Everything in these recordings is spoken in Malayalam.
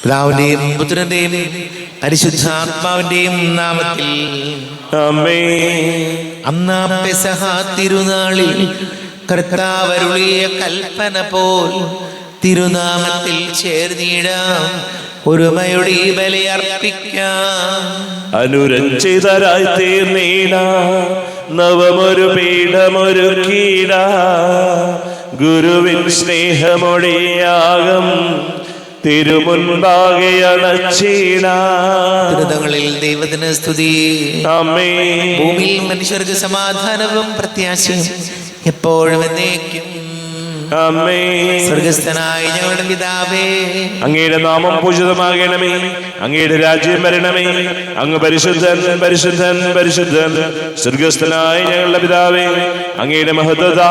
പിതാവിന്റെയും പുത്രന്റെയും പരിശുദ്ധാത്മാവിന്റെയും നാമത്തിൽ ആമേൻ. അന്നാ പെസഹ തിരുനാളിൽ കർത്താവ് അരുളിയ കൽപ്പന പോൽ തിരുനാമത്തിൽ ചേർന്നിടാം, ഒരുമയുടെ ഈ ബലി അർപ്പിക്കാം. അനുരഞ്ജിതരായി തീർന്നീട നവമൊരു പീഠമൊരുക്കീട, ഗുരുവിൻ സ്നേഹമൊഴിയാകം തിരുമുൻപാകെ അണച്ചീട. ദുരിതങ്ങളിൽ ദൈവത്തിന് സ്തുതി. ആമേൻ. ഭൂമിയിൽ മനുഷ്യർക്ക് സമാധാനവും പ്രത്യാശയും എപ്പോഴും എന്നേക്കും. ആമേൻ. സ്വർഗസ്ഥനായ ഞങ്ങളുടെ പിതാവേ, അങ്ങയുടെ നാമം പൂജിതമാകണമേ, അങ്ങയുടെ രാജ്യം വരണമേ, അങ്ങ് പരിശുദ്ധൻ പരിശുദ്ധൻ പരിശുദ്ധൻ. സ്വർഗസ്ഥനായ ഞങ്ങളുടെ പിതാവേ, അങ്ങയുടെ മഹത്വത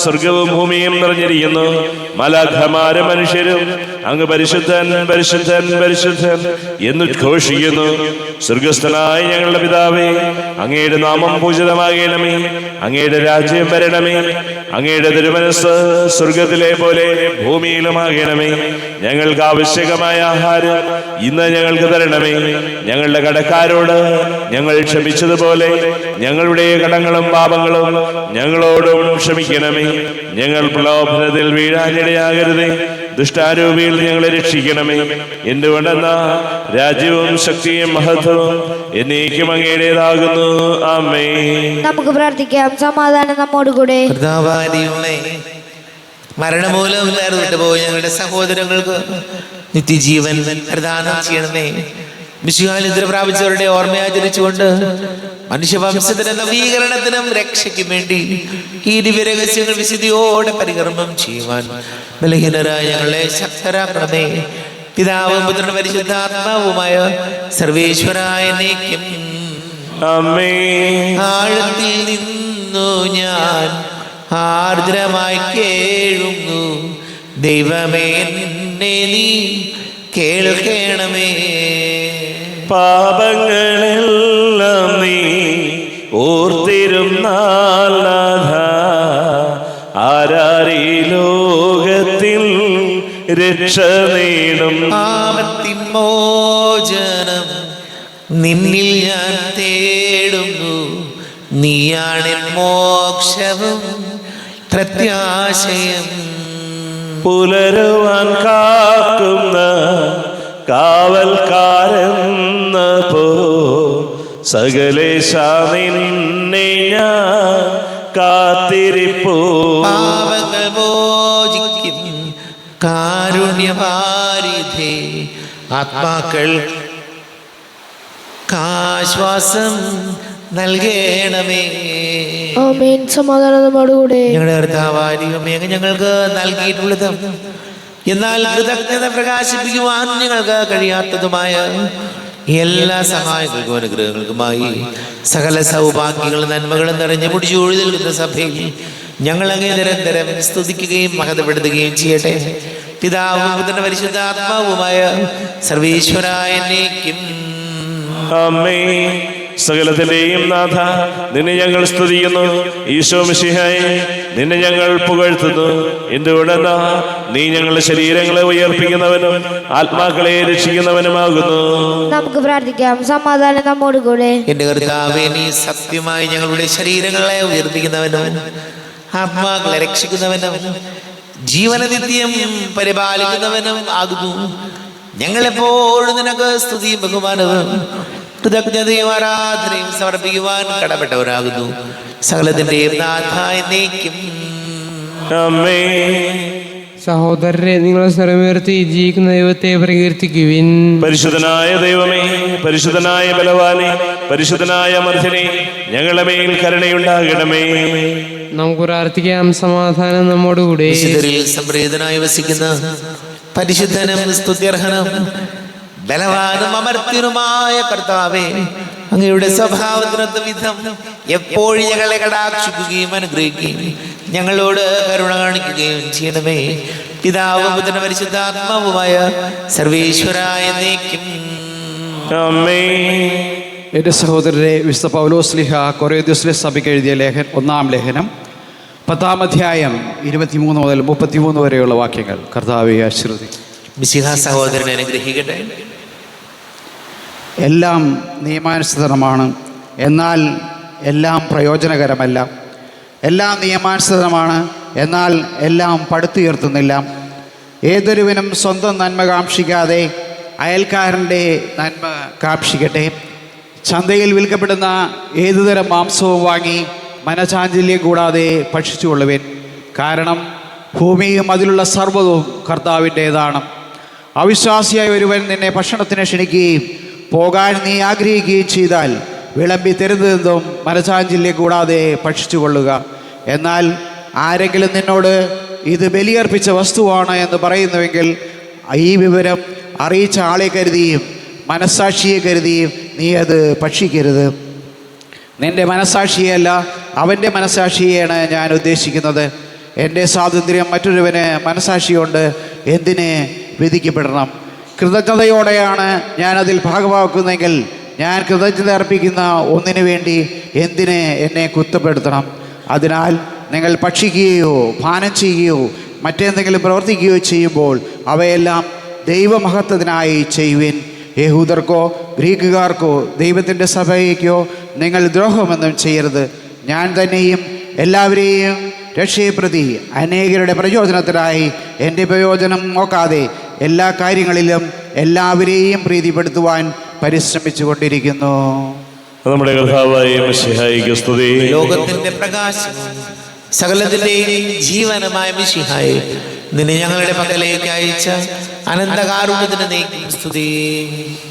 സ്വർഗവും ഭൂമിയും നിറഞ്ഞിരിക്കുന്നു. മലാഖമാരും മനുഷ്യരും അങ്ങ് പരിശുദ്ധൻ പരിശുദ്ധൻ പരിശുദ്ധൻ എന്നുദ്ഘോഷിക്കുന്നു. സ്വർഗസ്ഥനായ ഞങ്ങളുടെ പിതാവേ, അങ്ങയുടെ നാമം പൂജിതമാകണമേ, അങ്ങയുടെ രാജ്യം വരണമേ, അങ്ങയുടെ തിരുമനസ്സ് സ്വർഗത്തിലെ പോലെ ഭൂമിയിലുമാകണമേ. ഞങ്ങൾക്ക് ആവശ്യകമായ ആഹാരം ഇന്ന് ഞങ്ങൾക്ക് തരണമേ. ഞങ്ങളുടെ കടക്കാരോട് ഞങ്ങൾ ക്ഷമിച്ചതുപോലെ ഞങ്ങളുടെ കടങ്ങളും പാപങ്ങളും ഞങ്ങളോടും ക്ഷമിക്കണമേ. ഞങ്ങൾ പ്രലോഭനത്തിൽ വീഴാനിടയാകരുതേ, ദുഷ്ടാരൂപിയിൽ ഞങ്ങളെ രക്ഷിക്കണമേ. എന്തുകൊണ്ടെന്നാ രാജ്യവും ശക്തിയും മഹത്വവും എന്നേക്കും അങ്ങയുടേതാകുന്നു. ആമേൻ. നമുക്ക് പ്രാർത്ഥിക്കാം. സമാധാനം നമ്മോടുകൂടെ. കർത്താവാദിയുമേ, മരണമൂലം വേർവിട്ട് പോയ ഞങ്ങളുടെ സഹോദരങ്ങൾക്ക് നിത്യജീവൻ പ്രദാനം ചെയ്യണമേ. മിശിഹാനിദ്ര പ്രാപിച്ചവരുടെ ഓർമ്മയാചരിച്ചുകൊണ്ട് മനുഷ്യവംശത്തിന്റെ നവീകരണത്തിനും രക്ഷയ്ക്കും വേണ്ടി ഈ ദിവ്യരഹസ്യങ്ങൾ വിശുദ്ധിയോടെ പരികർമ്മം ചെയ്യുവാൻ ബലഹീനരായ ഞങ്ങളെ ശക്തരാക്കണമേ. പിതാവും പുത്രനും പരിശുദ്ധാത്മാവുമായ സർവേശ്വരായ എന്നേക്കും. ആമേൻ. ആഴത്തിൽ നിന്നു ഞാൻ ആർദ്രമായി കേഴുന്നു, ദൈവമേ എന്നെ നീ കേൾക്കണമേ. പാപങ്ങളെല്ലാം നീ ഓർത്തിരുന്നാൽ ആരാരീ ലോകത്തിൽ രക്ഷ നേടും. പാപത്തിൻ മോചനം നിന്നിൽ ഞാൻ തേടുന്നു, നീയാണ് മോക്ഷവും പ്രത്യാശയം. പുലരുവാൻ കാക്കുന്ന കാവൽക്കാരെന്ന പോ സകലേശ നിന്നെ ഞാൻ കാത്തിരിപ്പൂ. പാപങ്ങൾ മോചിക്കും കാരുണ്യവാരിധേ, ആത്മാക്കൾ ആശ്വാസം നൽകണമേ. ആമേൻ. സമാധാനം നമ്മോടുകൂടെ. ഞങ്ങളുടെ കർത്താവാരിയുമേ, ഞങ്ങൾക്ക് നൽകിയിട്ടുള്ളതും എന്നാൽ കൃതജ്ഞത പ്രകാശിപ്പിക്കുവാൻ ഞങ്ങൾക്ക് കഴിയാത്തതുമായ എല്ലാ സഹായങ്ങൾക്കും അനുഗ്രഹങ്ങൾക്കുമായി സകല സൗഭാഗ്യങ്ങളും നന്മകളും നിറഞ്ഞു മുടിച്ചൂഴി നിൽക്കുന്ന സഭയിൽ ഞങ്ങൾ അങ്ങേ നിരന്തരം സ്തുതിക്കുകയും മഹത്വപ്പെടുത്തുകയും ചെയ്യട്ടെ. പിതാവും പുത്രനും പരിശുദ്ധാത്മാവുമായ സർവേശ്വരായ എന്നേക്കും. ആമേൻ. സകലത്തിന്റെയും നാഥ, നിന്നെ ഞങ്ങൾ സ്തുതിക്കുന്നു. ഈശോ മിശിഹായെ, നിന്നെ ഞങ്ങൾ പുകഴ്ത്തുന്നു. എന്തുകൊണ്ടെന്നാ നീ ഞങ്ങളുടെ ശരീരങ്ങളെ ഉയർപ്പിക്കുന്നവനും ആത്മാക്കളെ രക്ഷിക്കുന്നവനുമാകുന്നു. നമുക്ക് പ്രാർത്ഥിക്കാം. സമാധാനം നമ്മോടുകൂടെ. എന്റെ കർത്താവേ, നീ സത്യമായി ഞങ്ങളുടെ ശരീരങ്ങളെ ഉയർപ്പിക്കുന്നവനും ആത്മാക്കളെ രക്ഷിക്കുന്നവനും ജീവനനിത്യം പരിപാലിക്കുന്നവനും ആകുന്നു. ഞങ്ങളെപ്പോഴും നിനക്ക് സ്തുതിയും ബഹുമാനവും കൃതജ്ഞതയും ആരാധനയും സമർപ്പിക്കുവാൻ കടപ്പെട്ടവരാകുന്നു. സകലത്തിന്റെയും നാഥ എന്നേക്കും. ആമേൻ. സഹോദരരെ, നിങ്ങൾ സ്വരമുയർത്തി ജീവിക്കുന്ന ദൈവത്തെ പ്രകീർത്തിക്കുവിൻ. പരിശുദ്ധനായ ദൈവമേ, പരിശുദ്ധനായ ബലവാനെ, പരിശുദ്ധനായ മർദ്ദനെ, ഞങ്ങളുടെ മേൽ കരുണയുണ്ടാകണമേ. നമുക്ക് പ്രാർത്ഥിക്കാം. സമാധാനം നമ്മോടുകൂടെ. വിശുദ്ധരിൽ സംപ്രീതനായി വസിക്കുന്ന പരിശുദ്ധനും സ്തുത്യർഹനും ബലവാനും അമർത്യനുമായ കർത്താവേ, അങ്ങയുടെ സ്വഭാവത്തിനൊത്ത വിധം എപ്പോഴും ഞങ്ങളെ കടാക്ഷിക്കുകയും അനുഗ്രഹിക്കുകയും ഞങ്ങളോട് കരുണ കാണിക്കുകയും ചെയ്യണമേ. പിതാവും പുത്രനും പരിശുദ്ധാത്മാവുമായ സർവേശ്വരായ എന്നേക്കും. ആമേൻ. എൻ്റെ സഹോദരരെ, വിശുദ്ധ പൗലോസ് ശ്ലീഹ കൊറിന്ത്യസിലെ സഭയ്ക്ക് എഴുതിയ ഒന്നാം ലേഖനം 10 അധ്യായം 23 മുതൽ 33 വരെയുള്ള വാക്യങ്ങൾ. കർത്താവെ ആശീർവദിക്കണമേ. മിശിഹ സഹോദരനെ അനുഗ്രഹിക്കട്ടെ. എല്ലാം നിയമാനുസൃതമാണ്, എന്നാൽ എല്ലാം പ്രയോജനകരമല്ല. എല്ലാം നിയമാനുസൃതമാണ്, എന്നാൽ എല്ലാം പടുത്തുയർത്തുന്നില്ല. ഏതൊരുവനും സ്വന്തം നന്മ കാക്ഷിക്കാതെ അയൽക്കാരൻ്റെ നന്മ കാക്ഷിക്കട്ടെ. ചന്തയിൽ വിൽക്കപ്പെടുന്ന ഏതുതരം മാംസവും വാങ്ങി മനചാഞ്ചല്യം കൂടാതെ ഭക്ഷിച്ചുകൊള്ളുവിൻ. കാരണം ഭൂമിയും അതിലുള്ള സർവ്വവും കർത്താവിൻ്റേതാണ്. അവിശ്വാസിയായ ഒരുവൻ നിന്നെ ഭക്ഷണത്തിന് ക്ഷണിക്കുകയും പോകാൻ നീ ആഗ്രഹിക്കുകയും ചെയ്താൽ വിളമ്പി തരുന്നതെന്തും മനചാഞ്ചല്യം കൂടാതെ ഭക്ഷിച്ചുകൊള്ളുക. എന്നാൽ ആരെങ്കിലും നിന്നോട് ഇത് ബലിയർപ്പിച്ച വസ്തുവാണ് എന്ന് പറയുന്നുവെങ്കിൽ ഈ വിവരം അറിയിച്ച ആളെ കരുതിയും മനസ്സാക്ഷിയെ കരുതിയും നീ അത് ഭക്ഷിക്കരുത്. നിൻ്റെ മനസ്സാക്ഷിയല്ല, അവൻ്റെ മനസ്സാക്ഷിയെയാണ് ഞാൻ ഉദ്ദേശിക്കുന്നത്. എൻ്റെ സ്വാതന്ത്ര്യം മറ്റൊരുവന് മനസ്സാക്ഷിയുണ്ട് എന്തിന് വിധിക്കപ്പെടണം? കൃതജ്ഞതയോടെയാണ് ഞാനതിൽ ഭാഗമാക്കുന്നതെങ്കിൽ ഞാൻ കൃതജ്ഞത അർപ്പിക്കുന്ന ഒന്നിനു വേണ്ടി എന്തിന് എന്നെ കുറ്റപ്പെടുത്തണം? അതിനാൽ നിങ്ങൾ ഭക്ഷിക്കുകയോ പാനം ചെയ്യുകയോ മറ്റെന്തെങ്കിലും പ്രവർത്തിക്കുകയോ ചെയ്യുമ്പോൾ അവയെല്ലാം ദൈവമഹത്വത്തിനായി ചെയ്യുവിൻ. യഹൂദർക്കോ ഗ്രീക്കുകാർക്കോ ദൈവത്തിൻ്റെ സഭയ്ക്കോ നിങ്ങൾ ദ്രോഹമൊന്നും ചെയ്യരുത്. ഞാൻ തന്നെയും എല്ലാവരെയും രക്ഷയെ പ്രതി അനേകരുടെ പ്രയോജനത്തിനായി എൻ്റെ പ്രയോജനം നോക്കാതെ എല്ലാ കാര്യങ്ങളിലും എല്ലാവരെയും പ്രീതിപ്പെടുത്തുവാൻ പരിശ്രമിച്ചു കൊണ്ടിരിക്കുന്നു. നമ്മുടെ കർത്താവായ മിശിഹായിക്ക് സ്തുതി. ലോകത്തിന്റെ പ്രകാശം സകലത്തിന്റെയും ജീവനമായ മിശിഹായെ, നിന്നെ ഞങ്ങളുടെ പക്കലേക്ക് അയച്ച അനന്തകാരുണ്യത്തിന് നീക്കും സ്തുതി.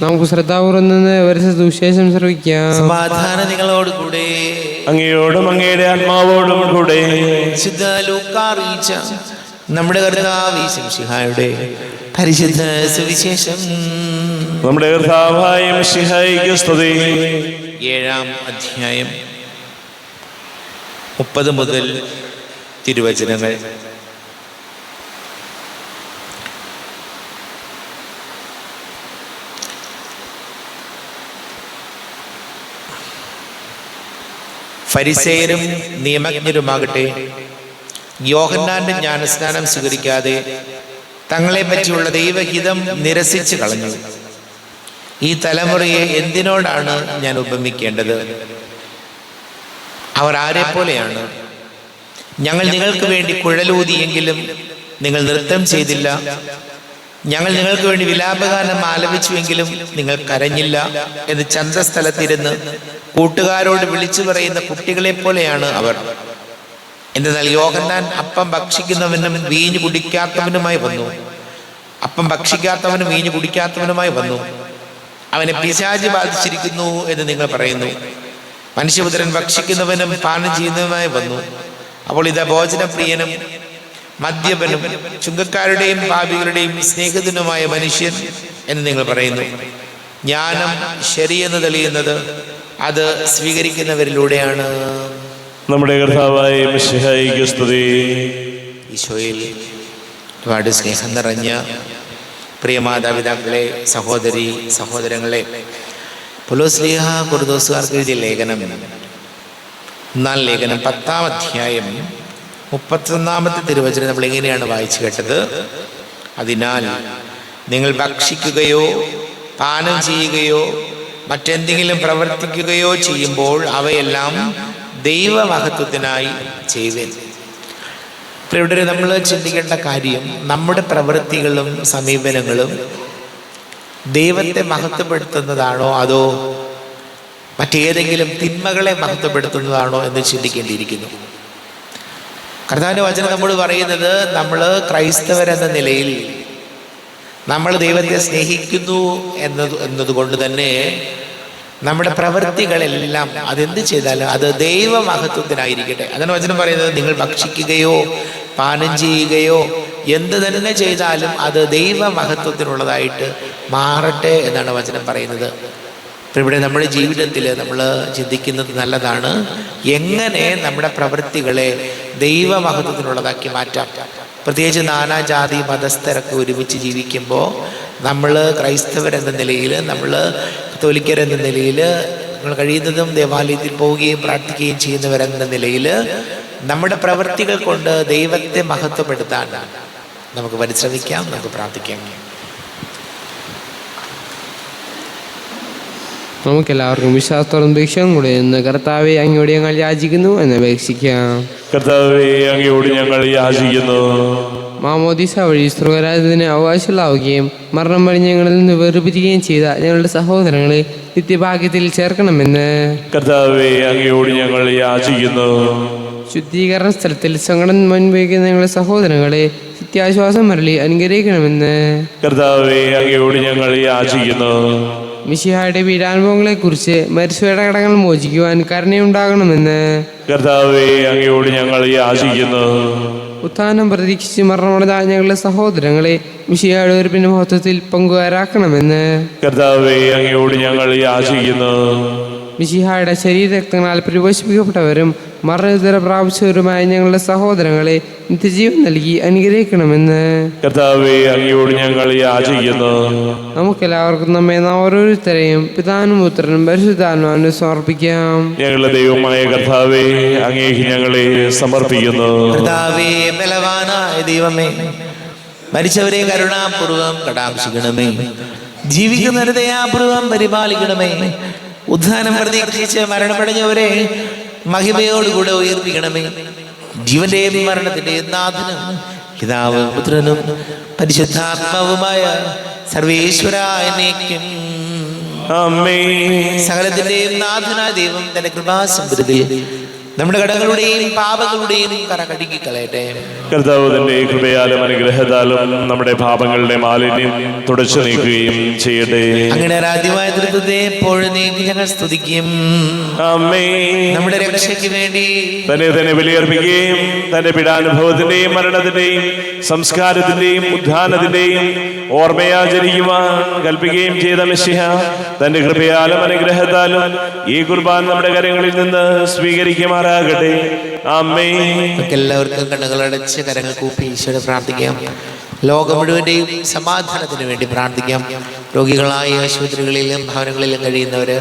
നമുക്ക് ശ്രദ്ധാപൂർവം നിന്ന് പരിശുദ്ധ സുവിശേഷം ശ്രവിക്കാം. സമാധാനം നിങ്ങളോട് കൂടെ. അങ്ങയോടും അങ്ങയുടെ ആത്മാവോടും കൂടെ. വിശുദ്ധ ലൂക്കാ അറിയിച്ച നമ്മുടെ കർത്താവ് യേശു മിശിഹായുടെ പരിശുദ്ധ സുവിശേഷം. നമ്മുടെ കർത്താവായ മിശിഹായിക്ക് സ്തുതി. 7-ാം അധ്യായം 30 മുതൽ തിരുവചനങ്ങൾ. ഫരിസേയരും നിയമജ്ഞരുമാകട്ടെ യോഹന്നാന്റെ ജ്ഞാനസ്നാനം സ്വീകരിക്കാതെ തങ്ങളെ പറ്റിയുള്ള ദൈവഹിതം നിരസിച്ചു കളഞ്ഞു. ഈ തലമുറയെ എന്തിനോടാണ് ഞാൻ ഉപമിക്കേണ്ടത്? അവർ ആരെ പോലെയാണ്? ഞങ്ങൾ നിങ്ങൾക്ക് വേണ്ടി കുഴലൂതിയെങ്കിലും നിങ്ങൾ നൃത്തം ചെയ്തില്ല. ഞങ്ങൾ നിങ്ങൾക്ക് വേണ്ടി വിലാപഗാനം ആലപിച്ചുവെങ്കിലും നിങ്ങൾ കരഞ്ഞില്ല എന്ന് ചന്തസ്ഥലത്തിരുന്ന് കൂട്ടുകാരോട് വിളിച്ചു പറയുന്ന കുട്ടികളെ പോലെയാണ് അവർ. എന്നാൽ യോഹന്നാൻ അപ്പം ഭക്ഷിക്കുന്നവനും വീഞ്ഞു കുടിക്കാത്തവനുമായി വന്നു. അപ്പം ഭക്ഷിക്കാത്തവനും വീഞ്ഞു കുടിക്കാത്തവനുമായി വന്നു. അവനെ പിശാച് ബാധിച്ചിരിക്കുന്നു എന്ന് നിങ്ങൾ പറയുന്നു. മനുഷ്യപുത്രൻ ഭക്ഷിക്കുന്നവനും പാനം ചെയ്യുന്നവനുമായി വന്നു. അപ്പോൾ ഇതാ ഭോജനപ്രിയനും മദ്യപനും ചുങ്കക്കാരുടെയും പാപികളുടെയും സ്നേഹിതനുമായ മനുഷ്യൻ എന്ന് നിങ്ങൾ പറയുന്നു. ജ്ഞാനം ശരിയെന്ന് തെളിയുന്നത് അത് സ്വീകരിക്കുന്നവരിലൂടെയാണ്. നമ്മുടെ കർത്താവായ മിശിഹായിക്ക് സ്തുതി. ഈശോയിൽ ഒരുപാട് സ്നേഹം നിറഞ്ഞ പ്രിയ മാതാപിതാക്കളെ, സഹോദരി സഹോദരങ്ങളെ, പൗലോസ്ലീഹ കൊറിന്തോസുകാർക്ക് എഴുതിയ ലേഖനം, 1-ാം ലേഖനം 10-ാം അധ്യായം 31-ാമത്തെ തിരുവചനം നമ്മൾ എങ്ങനെയാണ് വായിച്ചു കേട്ടത്? അതിനാൽ നിങ്ങൾ ഭക്ഷിക്കുകയോ പാനം ചെയ്യുകയോ മറ്റെന്തെങ്കിലും പ്രവർത്തിക്കുകയോ ചെയ്യുമ്പോൾ അവയെല്ലാം ദൈവമഹത്വത്തിനായി ചെയ്യുവിൻ. ഇവിടെ നമ്മൾ ചിന്തിക്കേണ്ട കാര്യം, നമ്മുടെ പ്രവൃത്തികളും സമീപനങ്ങളും ദൈവത്തെ മഹത്വപ്പെടുത്തുന്നതാണോ അതോ മറ്റേതെങ്കിലും തിന്മകളെ മഹത്വപ്പെടുത്തുന്നതാണോ എന്ന് ചിന്തിക്കേണ്ടിയിരിക്കുന്നു. കർത്താവിൻ്റെ വചനം നമ്മൾ പറയുന്നത്, നമ്മൾ ക്രൈസ്തവരെന്ന നിലയിൽ നമ്മൾ ദൈവത്തെ സ്നേഹിക്കുന്നു എന്നതുകൊണ്ട് തന്നെ നമ്മുടെ പ്രവൃത്തികളെല്ലാം അതെന്ത് ചെയ്താലും അത് ദൈവമഹത്വത്തിനായിരിക്കട്ടെ. അതാണ് വചനം പറയുന്നത്. നിങ്ങൾ ഭക്ഷിക്കുകയോ പാനം ചെയ്യുകയോ എന്ത് തന്നെ ചെയ്താലും അത് ദൈവമഹത്വത്തിനുള്ളതായിട്ട് മാറട്ടെ എന്നാണ് വചനം പറയുന്നത്. ഇപ്പം ഇവിടെ നമ്മുടെ ജീവിതത്തിൽ നമ്മൾ ചിന്തിക്കുന്നത് നല്ലതാണ്, എങ്ങനെ നമ്മുടെ പ്രവൃത്തികളെ ദൈവമഹത്വത്തിനുള്ളതാക്കി മാറ്റാം. പ്രത്യേകിച്ച് നാനാജാതി മതസ്ഥരൊക്കെ ഒരുമിച്ച് ജീവിക്കുമ്പോൾ നമ്മൾ ക്രൈസ്തവരെന്ന നിലയിൽ, നമ്മൾ കത്തോലിക്കരെന്ന നിലയിൽ, നമ്മൾ കഴിയുന്നതും ദേവാലയത്തിൽ പോവുകയും പ്രാർത്ഥിക്കുകയും ചെയ്യുന്നവരെന്ന നിലയിൽ നമ്മുടെ പ്രവൃത്തികൾ കൊണ്ട് ദൈവത്തെ മഹത്വപ്പെടുത്താൻ നമുക്ക് പരിശ്രമിക്കാം, നമുക്ക് പ്രാർത്ഥിക്കാം. നമുക്കെല്ലാവർക്കും വിശ്വാസത്തോടും ദീക്ഷയും കൂടെ ഇന്ന് കർത്താവെ അങ്ങയോട് ഞങ്ങൾ യാചിക്കുന്നു എന്ന് അപേക്ഷിക്കാം. കർത്താവേ, അങ്ങയോട് ഞങ്ങൾ യാചിക്കുന്നു. മാമോദീസ വഴി സ്വർഗരാജ്യത്തിന് അവകാശമുള്ളാവുകയും മരണം വഴി ഞങ്ങളിൽ നിന്ന് വേർപിരിക്കുകയും ചെയ്ത ഞങ്ങളുടെ സഹോദരങ്ങളെ നിത്യഭാഗ്യത്തിൽ ചേർക്കണമെന്ന് കർത്താവേ, അങ്ങയോട് ഞങ്ങൾ യാചിക്കുന്നു. ശുദ്ധീകരണ സ്ഥലത്തിൽ സങ്കടം അനുഭവിക്കുന്ന ഞങ്ങളുടെ സഹോദരങ്ങളെ നിത്യാശ്വാസം മരളി അനുഗ്രഹിക്കണമെന്ന് കർത്താവേ, അങ്ങയോട് ഞങ്ങൾ യാചിക്കുന്നു. മിശിഹായുടെ പീഡാനുഭവങ്ങളെക്കുറിച്ച് മരിച്ചവരുടെ കടങ്ങൾ മോചിക്കുവാൻ കരുണയുണ്ടാകണമെന്ന് കർത്താവേ, അങ്ങയോട് ഞങ്ങൾ യാചിക്കുന്നു. ഉത്ഥാനം പ്രതീക്ഷിച്ച് മരണമടഞ്ഞ ഞങ്ങളുടെ സഹോദരങ്ങളെ മിശിഹായുടെ ഒരു പിന്നെ മഹത്വത്തിൽ പങ്കുകാരാക്കണമെന്ന് കർത്താവേ, അങ്ങയോട് ഞങ്ങൾ യാചിക്കുന്നു. മിശിഹായുടെ ശരീരരക്തങ്ങളാൽ പരിപോഷിപ്പിക്കപ്പെട്ടവരും മരണനിദ്ര പ്രാപിച്ചവരുമായ ഞങ്ങളുടെ സഹോദരങ്ങളെ നിത്യജീവൻ നൽകി അനുഗ്രഹിക്കണമെന്ന് കർത്താവേ, അങ്ങയോട് ഞങ്ങൾ യാചിക്കുന്നു. നമുക്കെല്ലാവർക്കും നമ്മെ ഓരോരുത്തരെയും പിതാനും പുത്രനും പരിശുദ്ധാത്മാവിനും സമർപ്പിക്കാം. ഞങ്ങളുടെ ദൈവമായ കർത്താവേ, അങ്ങേക്ക് ഞങ്ങളെ സമർപ്പിക്കുന്നു. കർത്താവേ, ബലവാനായ ദൈവമേ, മരിച്ചവരെ കരുണാപൂർവം കടാക്ഷിക്കണമേ, ജീവിക്കുന്നവരെ ദയാപൂർവം പരിപാലിക്കണമേ, ഉദ്ധാനം പ്രതീക്ഷിച്ച് മരണമടഞ്ഞവരെ മഹിമയോടുകൂടെ ഉയർപ്പിക്കണമേ. ജീവന്റെയും മരണത്തിന്റെയും നാഥനും പിതാവും പുത്രനും പരിശുദ്ധാത്മാവുമായ സർവേശ്വര എന്നേക്കും ആമേൻ. സകലത്തിന്റെയും നാഥനായ ദൈവം തന്റെ കൃപാസമൃദ്ധിയിൽ നമ്മുടെ കടങ്ങളുടെയും പാപങ്ങളുടെയും കറ കഴുകിക്കളയട്ടെ. കർത്താവ് തന്റെ കൃപയാലും അനുഗ്രഹത്താലും നമ്മുടെ പാപങ്ങളുടെ മാലിന്യം തുടച്ചു നീക്കുകയും ചെയ്യട്ടെ. അങ്ങനെ ആരാധ്യമായ തൃത്വത്തെ എപ്പോഴും നീക്കി ഞങ്ങൾ സ്തുതിക്കും. ആമേൻ. നമ്മുടെ രക്ഷയ്ക്ക് വേണ്ടി തന്നെ ബലിയർപ്പിക്കുകയും തന്റെ പീഡാനുഭവത്തിന്റെയും മരണത്തിന്റെയും സംസ്കാരത്തിന്റെയും ഉദ്ധാനത്തിന്റെയും ഓർമ്മയാചരിക്കുവാൻ കൽപ്പിക്കുകയും ചെയ്ത മിശിഹ തന്റെ കൃപയാലും അനുഗ്രഹത്താലും ഈ കുർബാൻ നമ്മുടെ കരങ്ങളിൽ നിന്ന് സ്വീകരിക്കുമാറാകട്ടെ. ആമേൻ. എല്ലാവർക്കും കണ്ണുകളടച്ച് കരങ്ങൾ കൂപ്പി ഈശോയെ പ്രാർത്ഥിക്കാം. ലോകം മുഴുവന്റെയും സമാധാനത്തിന് വേണ്ടി പ്രാർത്ഥിക്കാം. രോഗികളായ ആശുപത്രികളിലും ഭവനങ്ങളിലും കഴിയുന്നവര്,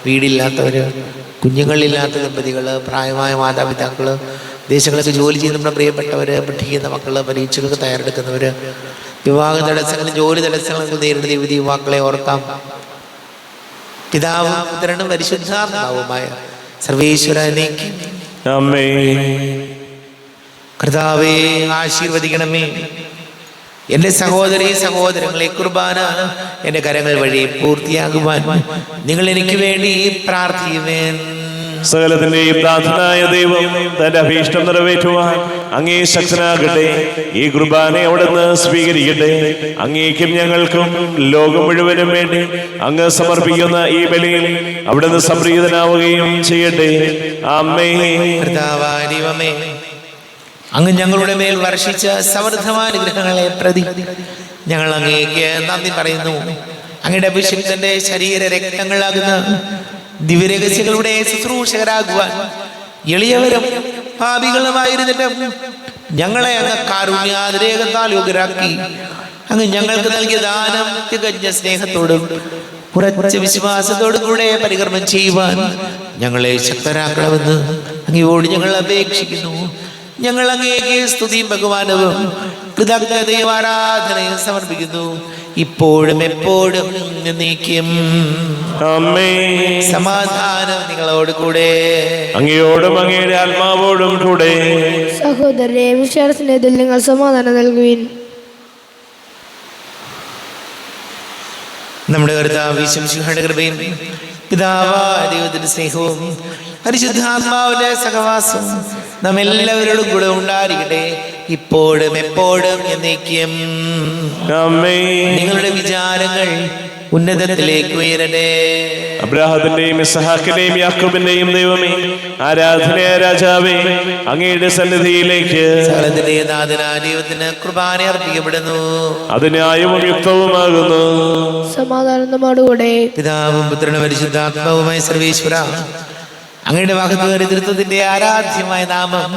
വീടില്ലാത്തവര്, കുഞ്ഞുങ്ങളില്ലാത്ത ദമ്പതികള്, പ്രായമായ മാതാപിതാക്കള്, ദേശങ്ങളൊക്കെ ജോലി ചെയ്യുന്ന നമ്മുടെ പ്രിയപ്പെട്ടവര്, പഠിക്കുന്ന മക്കള്, പരീക്ഷകൾക്ക് തയ്യാറെടുക്കുന്നവര്, വിവാഹ തടസ്സങ്ങളും ജോലി തടസ്സങ്ങളും നേരിടുന്ന യുവതി യുവാക്കളെ ഓർക്കാം. പിതാവും പുത്രനും പരിശുദ്ധാത്മാവുമായ സർവേശ്വരനേക്ക് ആമേൻ. കർത്താവേ, ആശീർവദിക്കണമേ. എൻ്റെ സഹോദരീ സഹോദരങ്ങളെ കുർബാന എൻ്റെ കരങ്ങൾ വഴി പൂർത്തിയാകുവാൻ നിങ്ങൾ എനിക്ക് വേണ്ടി പ്രാർത്ഥിക്കുവേൻ. സകലത്തിന്റെയും നാഥനായ ദൈവം തന്റെ അഭീഷ്ടം നിറവേറ്റുവാൻ അങ്ങേ ശക്തനാകട്ടെ. ഈ കുർബാനെ അവിടുന്ന് സ്വീകരിക്കട്ടെ. അങ്ങേക്കും ഞങ്ങൾക്കും ലോകം മുഴുവനും വേണ്ടി അങ്ങ് സമർപ്പിക്കുന്ന ഈ ബലിയിൽ അവിടുന്ന് സംപ്രീതനാവുകയും ചെയ്യട്ടെ. ആമേൻ. കർത്താവായ ദൈവമേ, അങ്ങ് ഞങ്ങളുടെ മേൽ വർഷിച്ച സമൃദ്ധമായ അനുഗ്രഹങ്ങളെ പ്രതി ഞങ്ങൾ അങ്ങേക്ക് നന്ദി പറയുന്നു. അങ്ങയുടെ അഭിഷിക്തന്റെ ശരീര രക്തങ്ങളാകുന്ന ദിവ്യരഹസ്യങ്ങളുടെ ശുശ്രൂഷകരാകുവാൻ എളിയവരും പാപികളുമായിരുന്നിട്ടും ഞങ്ങളെ അങ്ങ് കാരുണ്യാതിരേകത്താൽ യോഗ്യരാക്കി. അങ്ങ് ഞങ്ങൾക്ക് നൽകിയ ദാനം തികഞ്ഞ സ്നേഹത്തോടും ഉറച്ച വിശ്വാസത്തോടും കൂടെ പരികർമ്മം ചെയ്യുവാൻ ഞങ്ങളെ ശക്തരാക്കണമെന്ന് അങ്ങയോട് ഞങ്ങൾ അപേക്ഷിക്കുന്നു. ഞങ്ങൾ അങ്ങേക്ക് സ്തുതിയും ബഹുമാനവും കൃതജ്ഞതയും ആരാധനയും സമർപ്പിക്കുന്നു, ഇപ്പോഴും എപ്പോഴും എന്നേക്കും. ആമേൻ. സമാധാനം നിങ്ങളോട് കൂടെ. അങ്ങയോടും അങ്ങയുടെ ആത്മാവോടും കൂടെ. സഹോദരരെ, വിശ്വാസത്തിൽ നിങ്ങൾ സമാധാനം നൽകുവിൻ. നമ്മുടെ കർത്താവ് യേശുമിശിഹായുടെ കൃപയും പിതാവായ ദൈവത്തിന്റെ സ്നേഹവും പരിശുദ്ധാത്മാവിന്റെ സഹവാസവും നമ്മെല്ലാവരോടും കൂടെ ഉണ്ടായിരിക്കട്ടെ, ഇപ്പോഴും എപ്പോഴും എന്നേക്കും. ആമേൻ. നിങ്ങളുടെ വിചാരങ്ങൾ ഉന്നതത്തിലേക്ക് ഉയരട്ടെ. അബ്രാഹത്തിന്റെയും ഇസ്ഹാക്കിന്റെയും യാക്കോബിന്റെയും ദൈവമേ, ആരാധനയായ രാജാവേ, അങ്ങയുടെ സന്നിധിയിലേക്ക് സകലത്തിന്റെ നാഥനായ ദൈവത്തിന് കുർബാന അർപ്പിക്കപ്പെടുന്നു. അത് ന്യായവും യുക്തവുമാകുന്നു. സമാധാനം നമ്മോടുകൂടെ. പിതാവും പുത്രനും പരിശുദ്ധാത്മാവുമായ സർവേശ്വര, അങ്ങയുടെ മഹത്വത്തിന്റെ ആരാധ്യമായ നാമം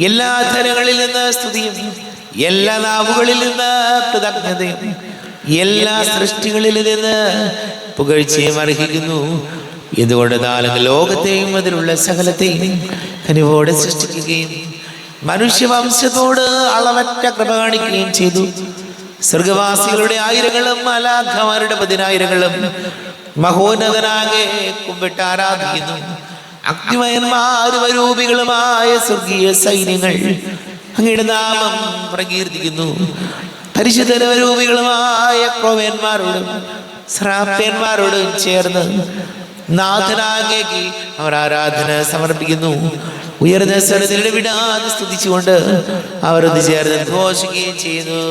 എല്ലാ തലങ്ങളിൽ നിന്ന് സ്തുതിയും എല്ലാ നാവുകളിൽ നിന്ന് കൃതജ്ഞതയും എല്ലാ സൃഷ്ടികളിൽ നിന്ന് പുകഴ്ചയും അർഹിക്കുന്നു. എന്തുകൊണ്ട് ലോകത്തെയും അതിലുള്ള സകലത്തെയും കനിവോടെ സൃഷ്ടിക്കുകയും മനുഷ്യവംശത്തോട് അളവറ്റ കൃപ കാണിക്കുകയും ചെയ്തു. സ്വർഗവാസികളുടെ ആയിരങ്ങളും മാലാഖമാരുടെ 10,000ങ്ങളും മഹോന്നതനാകെ കുമ്പിട്ട് ആരാധിക്കുന്നു. അഗ്നിമയന്മാരും അരൂപികളുമായ സ്വർഗീയ സൈന്യങ്ങൾ അങ്ങയുടെ നാമം പ്രകീർത്തിക്കുന്നു. പരിശുദ്ധരൂപികളുമായ ക്രോവേന്മാരോടും ശ്രാപ്യന്മാരോടും ചേർന്ന് നാഥനാകേക്ക് അവർ ആരാധന സമർപ്പിക്കുന്നു. ഉയർന്ന സ്വരത്തിൽ വിടാതെ സ്തുതിച്ചുകൊണ്ട് അവർ ഒന്ന് ചേർന്ന് ഘോഷിക്കുകയും ചെയ്യുന്നു.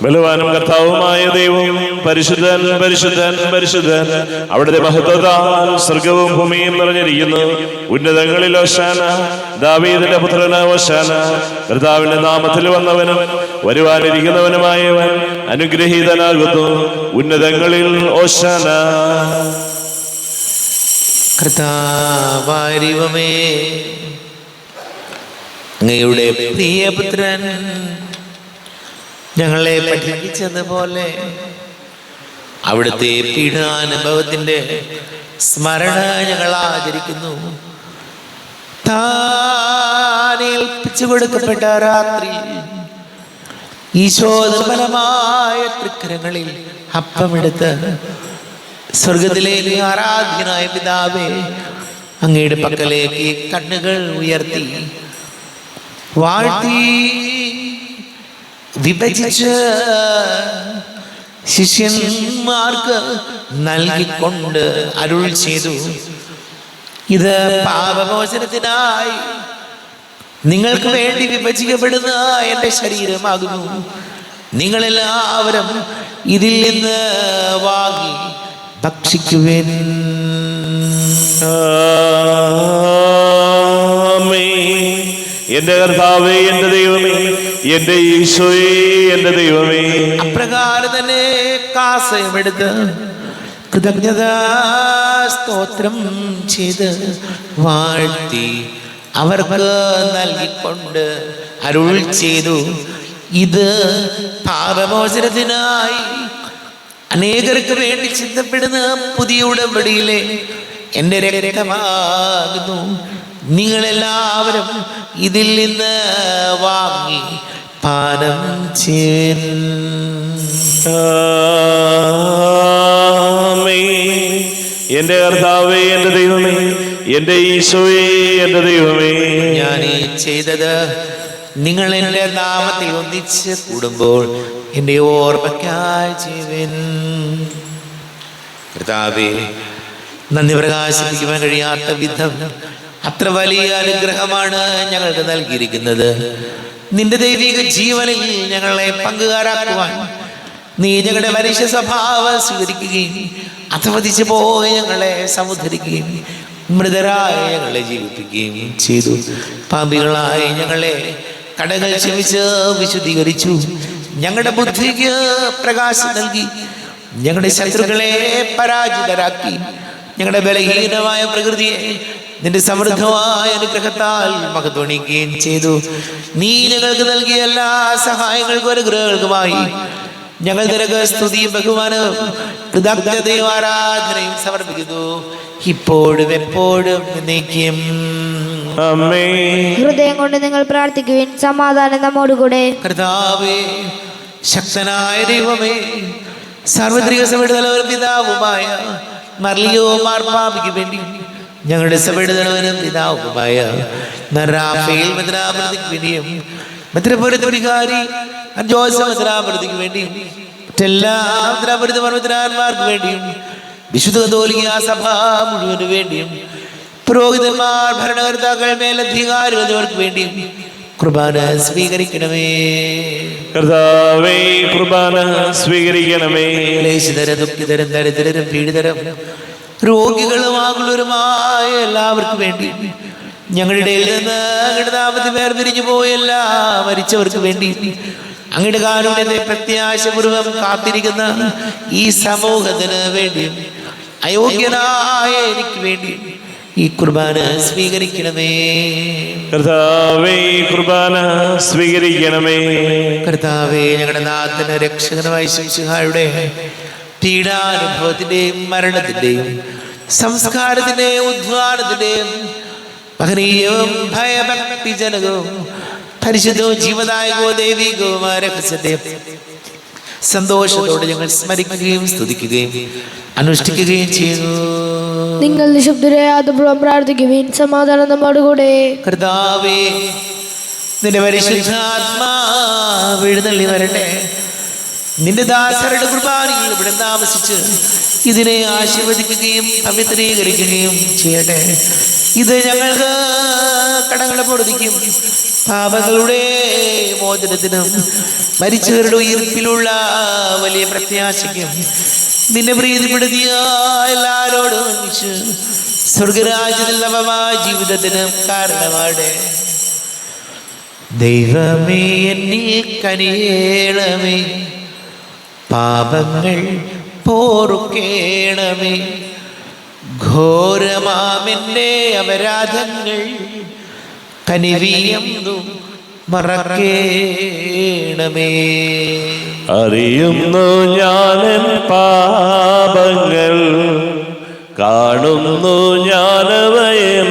ബലവാനും കർത്താവുമായ ദൈവം പരിശുദ്ധൻ പരിശുദ്ധൻ പരിശുദ്ധൻ, അവിടുത്തെ മഹത്വത്താൽ സ്വർഗവും ഭൂമിയും നിറഞ്ഞിരിക്കുന്നു. ഉന്നതങ്ങളിൽ ഹോശാന, ദാവീദിന്റെ പുത്രന് ഹോശാന. കർത്താവിന്റെ നാമത്തിൽ വന്നവനും വരുവാനിരിക്കുന്നവനുമായവൻ അനുഗ്രഹീതനാകുന്നു. ഉന്നതങ്ങളിൽ ഹോശാന. കർത്താവായ ദൈവമേ, അങ്ങയുടെ പ്രിയപുത്രൻ ഞങ്ങളെ പഠിപ്പിച്ചതുപോലെ അവിടുത്തെ പീഡാനുഭവത്തിന്റെ സ്മരണ ഞങ്ങൾ ആചരിക്കുന്നു. താൻ ഏൽപ്പിച്ചു കൊടുക്കപ്പെട്ട രാത്രി ഈശോ നിർമ്മലമായ തൃക്കരങ്ങളിൽ അപ്പമെടുത്ത് സ്വർഗത്തിലേക്ക് ആരാധ്യനായ പിതാവേ, അങ്ങയുടെ പക്കലേക്ക് കണ്ണുകൾ ഉയർത്തി വാഴ്ത്തി വിഭജിച്ച് ശിഷ്യന്മാർക്ക് നൽകിക്കൊണ്ട് അരുൾ ചെയ്തു, ഇത് പാപമോചനത്തിനായി നിങ്ങൾക്ക് വേണ്ടി വിഭജിക്കപ്പെടുന്ന എൻ്റെ ശരീരമാകുന്നു. നിങ്ങളെല്ലാവരും ഇതിൽ നിന്ന് വാങ്ങി ഭക്ഷിക്കുവിൻ. എന്റെ കർത്താവേ, എന്റെ ദൈവമേ, എന്റെ ഈശോയേ, എന്റെ ദൈവമേ. അപ്രകാരം തന്നെ കാസയമെടുത്ത് കൃതജ്ഞതാ സ്തോത്രം ചെയ്ത് വാഴ്ത്തി അവർക്ക് നൽകിക്കൊണ്ട് അരുൾ ചെയ്തു, ഇത് പാപമോചനത്തിനായി അനേകർക്ക് വേണ്ടി ചിന്തപ്പെടുന്ന പുതിയ ഉടമ്പടിയിലെ എൻ്റെ രക്തമാകുന്നു. നിങ്ങളെല്ലാവരും ഇതിൽ നിന്ന് വാങ്ങി പാനം ചെയ്യുവിൻ. എന്റെ കർത്താവേ, എന്റെ ദൈവമേ, എന്റെ ഈശോയേ, എന്റെ ദൈവമേ. ഞാൻ ഈ ചെയ്തത് നിങ്ങൾ എൻ്റെ നാമത്തിൽ ഒന്നിച്ച് കൂടുമ്പോൾ എൻ്റെ ഓർമ്മയ്ക്കായി ചെയ്യുവിൻ. കർത്താവേ, നന്ദി പ്രകാശിപ്പിക്കുവാൻ കഴിയാത്ത വിധം അത്ര വലിയ അനുഗ്രഹമാണ് ഞങ്ങൾക്ക് നൽകിയിരിക്കുന്നത്. നിന്റെ ദൈവിക ജീവനിൽ ഞങ്ങളെ പങ്കുകാരാക്കുവാൻ നീ ഞങ്ങളുടെ മനുഷ്യ സ്വഭാവം സ്വീകരിക്കുകയും അധപതിച്ചു പോയ ഞങ്ങളെ സമുദ്ധരിക്കുകയും മൃതരായ ഞങ്ങളെ ജീവിപ്പിക്കുകയും ചെയ്തു. പാപികളായ ഞങ്ങളെ കടകൾ ക്ഷമിച്ച് വിശുദ്ധീകരിച്ചു. ഞങ്ങളുടെ ബുദ്ധിക്ക് പ്രകാശം നൽകി. ഞങ്ങളുടെ ശത്രുക്കളെ പരാജിതരാക്കി. ഞങ്ങളുടെ ബലഹീനമായ പ്രകൃതിയെ നിന്റെ സമൃദ്ധമായ അനുഗ്രഹത്താൽ മഹത്വണിക്കുകയും ചെയ്തു. നീ ഞങ്ങൾക്ക് നൽകിയ എല്ലാ സഹായങ്ങൾക്കും അനുഗ്രഹങ്ങൾക്കുമായി ഞങ്ങൾ നിനക്ക് സ്തുതിയും ബഹുമാനവും കൃതജ്ഞതയും ആരാധനയും സമർപ്പിക്കുന്നു, ഇപ്പോഴും എപ്പോഴും എന്നേക്കും. ഹൃദയം കൊണ്ട് നിങ്ങൾ പ്രാർത്ഥിക്കുവിൻ. സമാധാനം നമ്മോടുകൂടെ. കർത്താവേ, ശക്തനായ ദൈവമേ, സാർവത്രിക സഭയുടെ തലവനും പിതാവുമായ മർലിയോ മാർപ്പാപ്പയ്ക്ക് വേണ്ടി ഞങ്ങളുടെ സഭയുടെ തലവനും പിതാവുമായ റാഫേൽ മെത്രാപൊലീത്തയ്ക്ക് വേണ്ടിയും മെത്രാപൊലീത്തവികാരി ജോസഫ് മെത്രാപൊലീത്തയ്ക്ക് വേണ്ടിയും മറ്റെല്ലാ മെത്രാപൊലീത്തന്മാർക്ക് വേണ്ടിയും വിശുദ്ധ കത്തോലിക്ക സഭ മുഴുവന് വേണ്ടിയും പുരോഹിതന്മാർ, ഭരണകർത്താക്കൾ, മേലധികാരികൾ എന്നിവർക്ക് വേണ്ടിയും കുർബാന സ്വീകരിക്കണമേ. കർത്താവേ, കുർബാന സ്വീകരിക്കണമേ. ക്ലേശിതരും ദുഃഖിതരും ദരിദ്രരും പീഡിതരും രോഗികളും ആകുലരുമായ എല്ലാവർക്കും വേണ്ടി ഞങ്ങളുടെ ഇടയിൽ നിന്ന് അങ്ങയുടെ നാമത്തിൽ വേർപിരിഞ്ഞു പോയ എല്ലാ മരിച്ചവർക്ക് വേണ്ടി അങ്ങയുടെ കാരുണ്യത്തെ പ്രത്യാശപൂർവം കാത്തിരിക്കുന്ന ഈ സമൂഹത്തിന് വേണ്ടിയും അയോഗ്യനായ എനിക്ക് വേണ്ടി ഈ കുർബാന സ്വീകരിക്കണമേ. കർത്താവേ, കുർബാന സ്വീകരിക്കണമേ. കർത്താവേ, ഞങ്ങളുടെ നാഥന് രക്ഷകനുമായ ശിശുഹായുടെ പീഡാനുഭവത്തിന്റെയും മരണത്തിന്റെയും സംസ്കാരത്തിന്റെയും ഉദ്ധാനത്തിന്റെയും മഹനീയവും ഭയഭക്തിജനകവും പരിശുദ്ധവും ജീവദായകവും ദൈവികവുമായ രഹസ്യത്തെ സന്തോഷത്തോടെ ഞങ്ങൾ സ്മരിക്കുകയും സ്തുതിക്കുകയും അനുഷ്ഠിക്കുകയും ചെയ്യുന്നു. നിങ്ങൾ നിശബ്ദരായാതപൂർവ്വം പ്രാർത്ഥിക്കുവിൻ. സമാധാനം നമ്മോടുകൂടെ. കർത്താവേ, നിന്റെ പരിശുദ്ധാത്മാവ് എഴുന്നള്ളി വരട്ടെ. നിന്റെ ദാസരുടെ കുർബാനയിൽ ഇവിടെ താമസിച്ച് ഇതിനെ ആശീർവദിക്കുകയും പവിത്രീകരിക്കുകയും ചെയ്യട്ടെ. ഇത് ഞങ്ങൾക്ക് കടങ്ങളെ പൊറുതിക്കും പാപങ്ങളുടെ മോചനത്തിനും മരിച്ചവരുടെ ഉയർപ്പിലുള്ള വലിയ പ്രത്യാശയ്ക്കും നിന്നെ പ്രീതിപ്പെടുത്തിയ എല്ലാവരോടും ഒന്നിച്ച് സ്വർഗരാജ്യത്തിൽ നവമായ ജീവിതത്തിന് കാരണമാടെ. ദൈവമേ, എന്നിൽ കനിയേണമേ, പാപങ്ങൾ പോറുക്കേണമേ, ഘോരമാമെന്റെ അപരാധങ്ങൾ കനിവിയൊന്നും മറക്കേണമേ. അറിയുന്നു ഞാനെൻ പാപങ്ങൾ, കാണുന്നു ഞാനവയൻ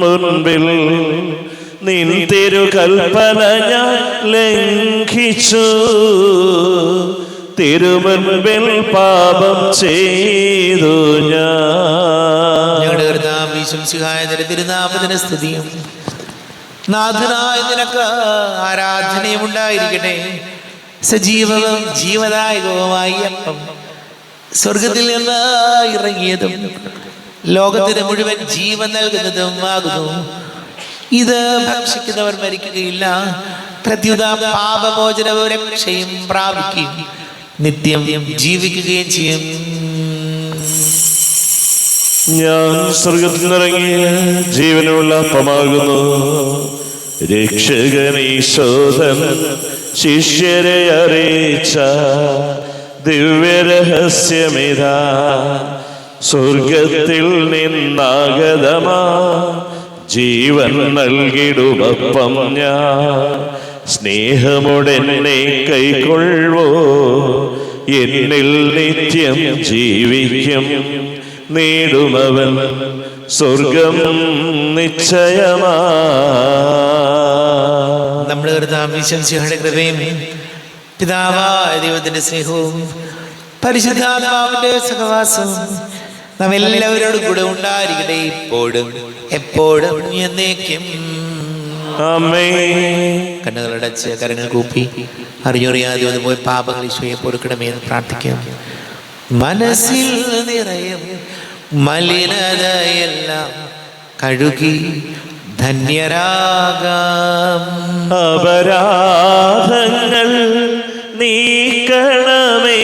മുൻപിൽ. നിൻ തിരുകൽപ്പന ഞാൻ ലംഘിച്ചു, തിരുമുൻപിൽ പാപം ചെയ്തു ഞാൻ. ഞങ്ങളുടെ കർത്താവേ, ശംസിഹായ തിരുനാമത്തിന് സ്തുതിയും നാഥനായ നിനക്ക് ആരാധനയും ഉണ്ടായിരിക്കട്ടെ. സജീവവും ജീവദായകവുമായ അപ്പം സ്വർഗത്തിൽ നിന്ന് ഇറങ്ങിയതും ലോകത്തിന് മുഴുവൻ ജീവൻ നൽകുന്നതും ആകുന്നു. ഇത് ഭക്ഷിക്കുന്നവർ മരിക്കുകയില്ല, പ്രത്യുത പാപമോചനവും രക്ഷയും പ്രാപിക്കുകയും നിത്യം ജീവിക്കുകയും ചെയ്യും. ഞാൻ സ്വർഗത്തിൽ നിന്നിറങ്ങിയ ജീവനുള്ള അപ്പമാകുന്നു. രക്ഷകനീശോധൻ ശിഷ്യരെ അറിയിച്ച ദിവ്യരഹസ്യമിതാ. സ്വർഗത്തിൽ നിന്നാഗതമാ ജീവൻ നൽകിടുമപ്പം ഞാൻ. സ്നേഹമോടെന്നെ കൈക്കൊള്ളുവോ, എന്നിൽ നിത്യം ജീവിക്കും. നേടുമവൻ സ്വർഗം നിശ്ചയമാ. നമ്മുടെ കർത്താവേ, ശംസിഹായുടെ കൃപയും പിതാവായ ദൈവത്തിന്റെ സ്നേഹവും പരിശുദ്ധാത്മാവിന്റെ സഹവാസവും നാം എല്ലാവരോടും കൂടെ ഉണ്ടായിരിക്കട്ടെ, ഇപ്പോഴും എപ്പോഴും എന്നേക്കും. കണ്ണുകളടച്ച് കരങ്ങൾ കൂപ്പി അറിഞ്ഞറിയാതെ ഒന്ന് പോയി പാപങ്ങൾ ഈശോയെ പൊറുക്കണമേ എന്ന് പ്രാർത്ഥിക്കാം. മനസ്സിൽ നിറയും മലിനതയെല്ലാം കഴുകി ധന്യരാകാം. അപരാധങ്ങൾ നീക്കണമേ,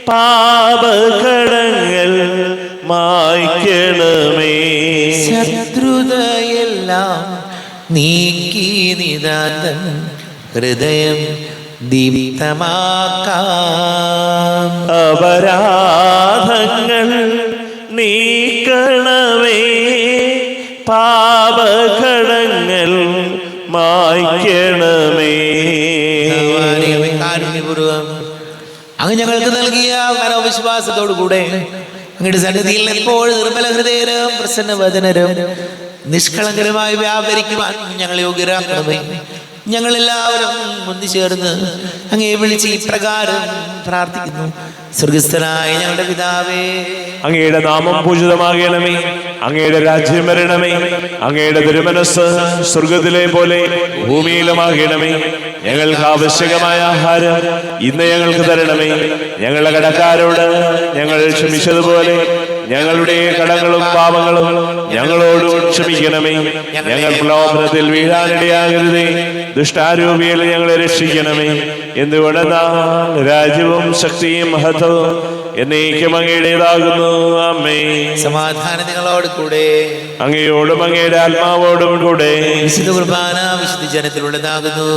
പാപകടങ്ങൾ മായ്ക്കണമേ. ശത്രുതയെല്ലാം നീക്കി നിതാന്തൻ ഹൃദയം ദീപ്തമാക്കാം. അപരാധങ്ങൾ നീക്കണമേ, പാപകടങ്ങൾ മായ്ക്കണമേ. കാരുണ്യപൂർവ്വം അങ്ങ് ഞങ്ങൾക്ക് നൽകിയ മനോവിശ്വാസത്തോടു കൂടെ അങ്ങയുടെ സന്നിധിയിൽ എപ്പോഴും നിർമ്മല ഹൃദയരും പ്രസന്നവദനരും നിഷ്കളങ്കരമായി വ്യാപരിക്കുവാൻ ഞങ്ങളെ യോഗ്യരാക്കണമേ. ഞങ്ങളെല്ലാവരും ഒന്നുചേർന്ന് അങ്ങയെ വിളിച്ച് ഇപ്രകാരം പ്രാർത്ഥിക്കുന്നു. സ്വർഗസ്ഥനായ ഞങ്ങളുടെ പിതാവേ, അങ്ങയുടെ നാമം പൂജിതമാകണമേ, അങ്ങയുടെ രാജ്യം വരണമേ, അങ്ങയുടെ തിരുമനസ് സ്വർഗത്തിലെ പോലെ ഭൂമിയിലുമാകണമേ. ഞങ്ങൾക്ക് ആവശ്യകമായ ആഹാരം ഇന്ന് ഞങ്ങൾക്ക് തരണമേ. ഞങ്ങളുടെ കടക്കാരോട് ഞങ്ങൾ ക്ഷമിച്ചതുപോലെ ഞങ്ങളുടെ കടങ്ങളും പാപങ്ങളും ഞങ്ങളോടും ക്ഷമിക്കണമേ. ഞങ്ങൾ പ്രലോഭനത്തിൽ വീഴാനിടയാകരുതേ, ദുഷ്ടാരൂപിയിൽ ഞങ്ങളെ രക്ഷിക്കണമേ. എന്തുകൊണ്ടെന്നാൽ രാജ്യവും ശക്തിയും മഹത്വവും എന്നേക്കും അങ്ങയുടേതാകുന്നു. ആമേൻ. സമാധാനം നിങ്ങളോട് കൂടെ, അങ്ങയോടും അങ്ങയുടെ ആത്മാവോടും കൂടെ. വിശുദ്ധ കുർബാന വിശുദ്ധ ജനത്തിലുള്ളതാകുന്നു.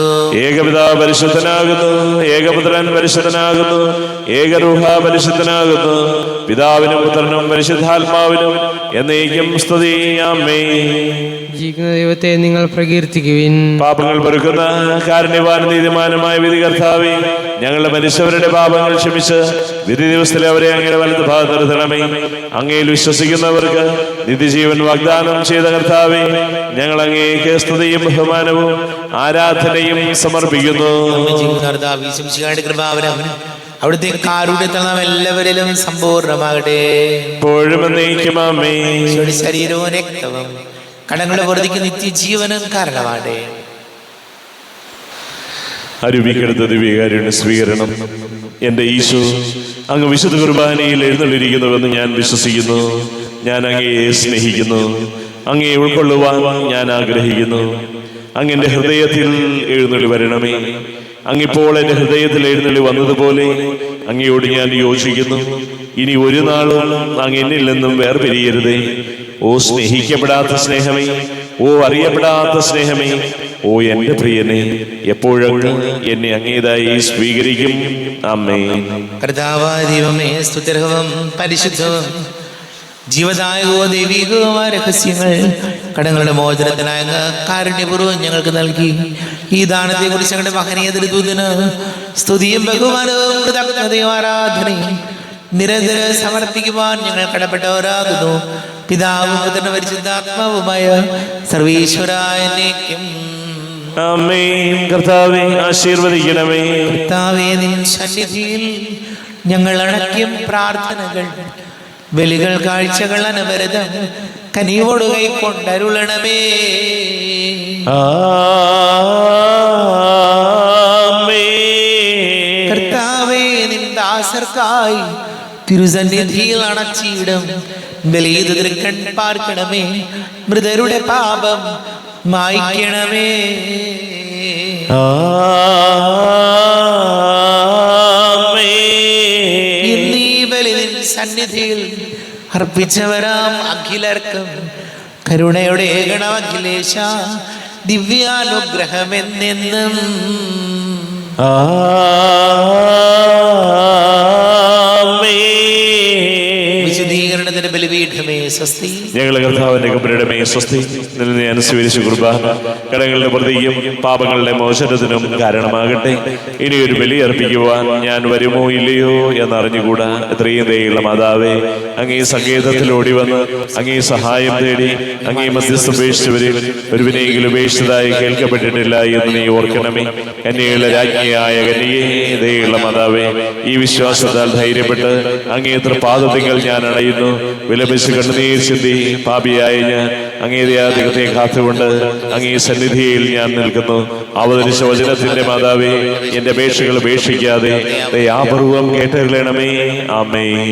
ഏകപിതാവ് പരിശുദ്ധനാകുന്നു, ഏകപുത്രൻ പരിശുദ്ധനാകുന്നു, ഏകരൂഹ പരിശുദ്ധനാകുന്നു. പിതാവിനും പുത്രനും പരിശുദ്ധാത്മാവിനും എന്നേക്കും സ്തുതി. ആമേൻ. ജീവിക്കുന്ന ദൈവത്തെ നിങ്ങൾ പ്രകീർത്തിക്കുവിൻ. പാപങ്ങൾ പൊറുക്കുന്ന കാരുണ്യവാൻ നീതിമാനുമായ വിധി കർത്താവേ, ഞങ്ങളുടെ മനുഷ്യവരുടെ പാപങ്ങൾ ക്ഷമിച്ച് വിധി ദിവസത്തിൽ അവരെ അങ്ങയുടെ വലത് ഭാഗത്ത് നിർത്തണമേ. അങ്ങയിൽ വിശ്വസിക്കുന്നവർക്ക് നിത്യജീവൻ വാഗ്ദാനം ചെയ്ത കർത്താവേ, ഞങ്ങൾ അങ്ങേക്ക് സ്തുതിയും ബഹുമാനവും ആരാധനയും സമർപ്പിക്കുന്നു. കൃപാവരം അവിടുത്തെ കാരുണ്യത്തിൽ നാം എല്ലാവരിലും സമ്പൂർണ്ണമാകട്ടെ. എപ്പോഴും എന്നേക്കും ആമേൻ. ശരീരവും രക്തവും കടങ്ങളുടെ വെറുതെക്ക് നിത്യജീവനും കാരണമാകട്ടെ. അരുവിക്കെടുത്ത ദിവ്യകാരുണ്യ സ്വീകരണം. എൻ്റെ ഈശോ, അങ്ങ് വിശുദ്ധ കുർബാനയിൽ എഴുന്നള്ളിരിക്കുന്നുവെന്ന് ഞാൻ വിശ്വസിക്കുന്നു. ഞാൻ അങ്ങയെ സ്നേഹിക്കുന്നു. അങ്ങയെ ഉൾക്കൊള്ളുവാൻ ഞാൻ ആഗ്രഹിക്കുന്നു. അങ്ങ് എൻ്റെ ഹൃദയത്തിൽ എഴുന്നള്ളി വരണമേ. അങ്ങിപ്പോൾ എൻ്റെ ഹൃദയത്തിൽ എഴുന്നള്ളി വന്നതുപോലെ അങ്ങയോട് ഞാൻ യോജിക്കുന്നു. ഇനി ഒരു നാളും അങ്ങ് എന്നിൽ നിന്നും വേർപിരിയരുതേ. ഓ സ്നേഹിക്കപ്പെടാത്ത സ്നേഹമേ, ഓ അറിയപ്പെടാത്ത സ്നേഹമേ, ഓ എൻ്റെ പ്രിയനെ, എപ്പോഴങ്ങ് എന്നെ അങ്ങേതായി സ്വീകരിക്കും. ആമേൻ. കർത്താവായ ദൈവമേ, സ്തുത്യർഹവും പരിശുദ്ധവും ജീവദായകവും ദൈവികവുമായ രഹസ്യങ്ങൾ കടങ്ങളുടെ മോചനത്തിനായ കാരുണ്യപൂർവ്വം ഞങ്ങൾക്ക് നൽകി. ഈ ദാനത്തെ കുറിച്ച് ഞങ്ങളുടെ മഹനീയ ദൂതന് സ്തുതിയും ബഹുമാനവും കൃതജ്ഞതയും ആരാധനയും നിരന്തരം സമർപ്പിക്കുവാൻ ഞങ്ങൾ കടപ്പെട്ടവരാകുന്നു. പിതാവും പുത്രനും പരിശുദ്ധാത്മാവുമായ സർവീശ്വരായ എന്നേക്കും ആമേൻ. കർത്താവേ, ആശീർവദിക്കണമേ. കർത്താവേ, നിൻ സന്നിധിയിൽ ഞങ്ങൾ അടയ്ക്കും പ്രാർത്ഥനകൾ, ബലികൾ, കാഴ്ചകൾ അനവരതം കനിവോട് കൈക്കൊണ്ടരുളണമേ. കർത്താവേ, നിൻ ദാസർക്കായി തിരുസന്നിധിയിൽ അണച്ചിടും ബലിയത് തൃക്കൺ പാർക്കണമേ. മൃതരുടെ പാപം മായ്ക്കണമേ. ഇന്നീ ബലി നിൻ സന്നിധിയിൽ അർപ്പിച്ചവരാം അഖിലർക്കും കരുണയുടെ ഏകണം അഖിലേശ ദിവ്യാനുഗ്രഹമെന്നെന്നും. വിശുദ്ധീകരണത്തിന്റെ ബലിപീഠമേ സ്വസ്തി. ഞങ്ങളുടെ കർത്താവിന്റെ കബരിടമേ സ്വസ്തി. നിന്ന് ഞാൻ സ്വീകരിച്ച കുർബാന കടങ്ങളുടെ പ്രതിയും പാപങ്ങളുടെ മോചനത്തിനും കാരണമാകട്ടെ. ഇനിയൊരു ബലി അർപ്പിക്കുവാൻ ഞാൻ വരുമോ ഇല്ലയോ എന്നറിഞ്ഞുകൂടാ. എത്രയും ദയുള്ള മാതാവേ, അങ്ങേ സങ്കേതത്തിൽ ഓടി വന്ന് അങ്ങേ സഹായം തേടി അങ്ങേ മധ്യസ്ഥം ഉപേക്ഷിച്ചവരിൽ ഒരുവിനെയെങ്കിലും ഉപേക്ഷിച്ചതായി കേൾക്കപ്പെട്ടിട്ടില്ല എന്ന് നീ ഓർക്കണമേ. കന്യകയുള്ള രാജ്ഞിയായ കന്യകേ, ദയുള്ള മാതാവേ, ഈ വിശ്വാസത്താൽ ധൈര്യപ്പെട്ട് അങ്ങേ തൃപാദത്തിങ്കൽ ഞാൻ അണയുന്നു. വിലപിച്ച് കണ്ണുനീർ ചിന്തി പാപിയായ ഞാൻ അങ്ങേ ദയാധികത്തെ കാത്തുകൊണ്ട് അങ്ങേ സന്നിധിയിൽ ഞാൻ നിൽക്കുന്നു. അവതരിച്ച വചനത്തിന്റെ മാതാവേ, എന്റെ അപേക്ഷകൾ ഉപേക്ഷിക്കാതെ ദയാപൂർവം കേട്ടരുളണമേ. ആമേൻ.